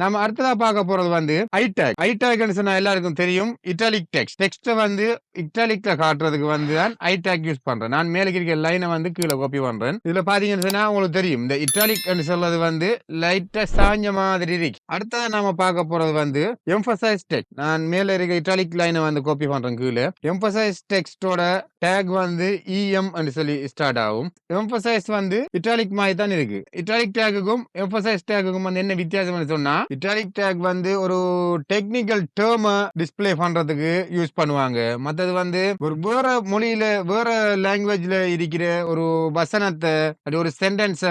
நாம அடுத்ததா பார்க்க போறது வந்து ஐடாக். ஐடாக்னு சொன்னா எல்லாருக்கும் தெரியும். Italic text. டெக்ஸ்ட வந்து இட்டாலிக்ல காட்டுறதுக்கு வந்து தான் ஐடாக் யூஸ் பண்றேன். நான் மேலே இருக்கிற லைனை வந்து கீழே காப்பி பண்றேன். இதுல பாத்தீங்கன்னு சொன்னா உங்களுக்கு தெரியும். இந்த இட்டாலிக் சொல்றது வந்து லைட்டா சாஞ்ச மாதிரி இருக்கு. அடுத்ததா நாம பார்க்க போறது வந்து எம்பசைஸ் டெக்ஸ்ட். நான் மேல இருக்க இட்டாலிக் லைனை வந்து காப்பி பண்றேன் கீழே. எம்பசைஸ் டெக்ஸ்டோட டேக் வந்து இஎம் சொல்லி ஸ்டார்ட் ஆகும். எம்பசைஸ் வந்து இட்டாலிக் மாதிரி தான் இருக்கு. இட்டாலிக் டேக்குக்கும் எம்பசைஸ் டேக்குக்கும் வந்து என்ன வித்தியாசம்னு சொன்னா, இட்டாலிக் டேக் வந்து ஒரு டெக்னிக்கல் டேர்ம டிஸ்ப்ளே பண்றதுக்கு யூஸ் பண்ணுவாங்க. மத்தது வந்து ஒரு வேற மொழியில வேற லாங்குவேஜ்ல இருக்கிற ஒரு வசனத்தை ஒரு சென்டென்ஸ்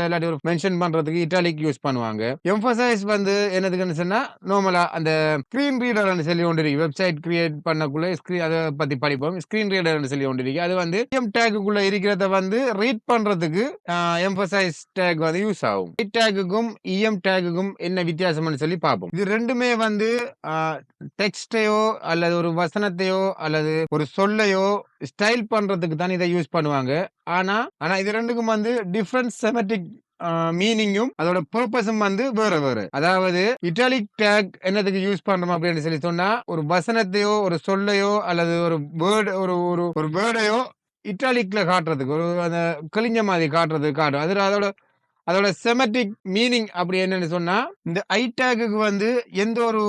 இல்லாட்டி ஒரு மென்ஷன் பண்றதுக்கு இட்டாலிக் யூஸ் பண்ணுவாங்க. எம்பசைஸ் வந்து என்னதுன்னு சொன்னா நார்மலா அந்த ஸ்கிரீன் ரீடர் சொல்லி ஒன்று இருக்கு. வெப்சைட் கிரியேட் பண்ணக்குள்ள அதை பத்தி படிப்போம். ஸ்கிரீன் ரீடர் சொல்லி ஒன்று இருக்கு. அது வந்து டேக்குள்ள இருக்கிறத வந்து ரீட் பண்றதுக்கு எம்பசைஸ் டேக் வந்து யூஸ் ஆகும். டேக்குக்கும் இஎம் டேக்குக்கும் என்ன வித்தியாசம்னு சொல்லி பார்ப்போம். இது ரெண்டுமே வந்து டெக்ஸ்டையோ அல்லது ஒரு வசனத்தையோ அல்லது ஒரு சொல்லையோ ஸ்டைல் பண்றதுக்கு தான் இதை யூஸ் பண்ணுவாங்க. ஆனா இது ரெண்டுக்கும் வந்து டிஃபரண்ட் செமட்டிக் மீனிங்கும் அதோட பர்பஸும் வந்து வேற வேற. அதாவது இட்டாலிக் டேக் என்னதுக்கு யூஸ் பண்றோம் அப்படின்னு சொல்லி சொன்னா, ஒரு வசனத்தையோ ஒரு சொல்லையோ அல்லது ஒரு வேர்டு ஒரு வேர்டையோ இட்டாலிக்ல காட்டுறதுக்கு ஒரு அந்த கிழிஞ்ச மாதிரி காட்டுறதுக்கு காட்டும். அதோட அதோட செமட்டிக் மீனிங் அப்படி என்னன்னு சொன்னா, இந்த ஐடாக்கு வந்து எந்த ஒரு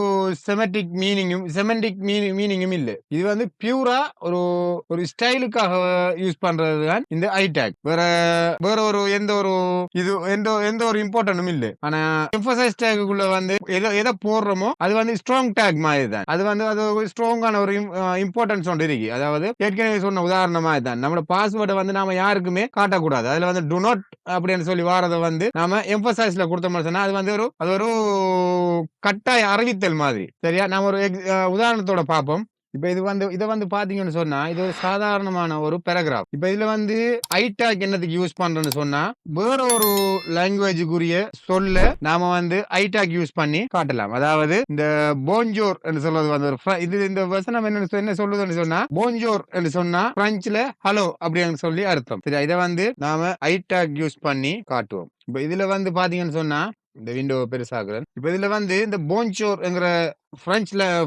செமண்டிக் மீனிங்கும் இல்ல. இது வந்து பியூரா ஒரு ஸ்டைலுக்காக யூஸ் பண்றது தான் இந்த ஐடாக். வேற ஒரு எந்த ஒரு இம்பார்ட்டன்டும் இல்ல. ஆனா எம்பசைஸ் டேக்குள்ள வந்து எதை போடுறோமோ அது வந்து ஸ்ட்ராங் டேக் மாதிரி தான். அது வந்து அது ஒரு ஸ்ட்ராங்கான ஒரு இம்பார்ட்டன்ஸ் ஒன்று இருக்கு. அதாவது ஏற்கனவே சொன்ன உதாரணமா தான் நம்மளோட பாஸ்வேர்டை வந்து நாம யாருக்குமே காட்டக்கூடாது. அதுல வந்து டு நாட் அப்படின்னு சொல்லி வாரத வந்து நாம எம்பசைஸ்ல கொடுத்தோம்னு சொன்னா அது ஒரு கட்டாய அறிவித்தல் மாதிரி. சரியா? நாம ஒரு உதாரணத்தோட பார்ப்போம். இப்ப இதை வந்து பாத்தீங்கன்னு சொன்னா இது ஒரு சாதாரணமான ஒரு பேராகிராஃப். இப்ப இதுல வந்து ஐடாக் என்னதுக்கு யூஸ் பண்றேன்னு சொன்னா வேற ஒரு லாங்குவேஜுக்குரிய சொல்ல நாம வந்து ஐடாக் யூஸ் பண்ணி காட்டலாம். அதாவது இந்த போஞ்சோர் என்று சொல்றது வந்து இந்த வசனம் என்ன சொல்லுதுன்னு சொன்னா போஞ்சோர் என்று சொன்னா பிரெஞ்சுல ஹலோ அப்படின்னு சொல்லி அர்த்தம். சரி, இதை வந்து நாம ஐடாக் யூஸ் பண்ணி காட்டுவோம். இப்ப இதுல வந்து பாத்தீங்கன்னு சொன்னா இந்த விண்டோ பெருசாக்குறேன். இப்ப இதுல வந்து இந்த போஞ்சோர்ங்கிற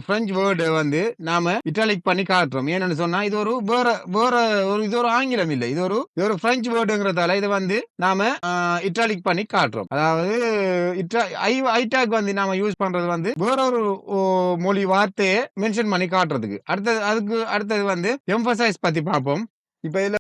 பிரெஞ்சு வேர்டு வந்து நாம இட்டாலிக் பண்ணி காட்டுறோம். ஏன்னு சொன்னா இது ஒரு இது ஒரு ஆங்கிலம் இல்லை. இது ஒரு பிரெஞ்சு வேர்டுங்கிறதால இதை வந்து நாம இட்டாலிக் பண்ணி காட்டுறோம். அதாவது ஐடாக் வந்து நாம யூஸ் பண்றது வந்து வேற ஒரு மொழி வார்த்தையை மென்ஷன் பண்ணி காட்டுறதுக்கு. அடுத்தது வந்து எம்பசைஸ் பத்தி பார்ப்போம். இப்ப இதுல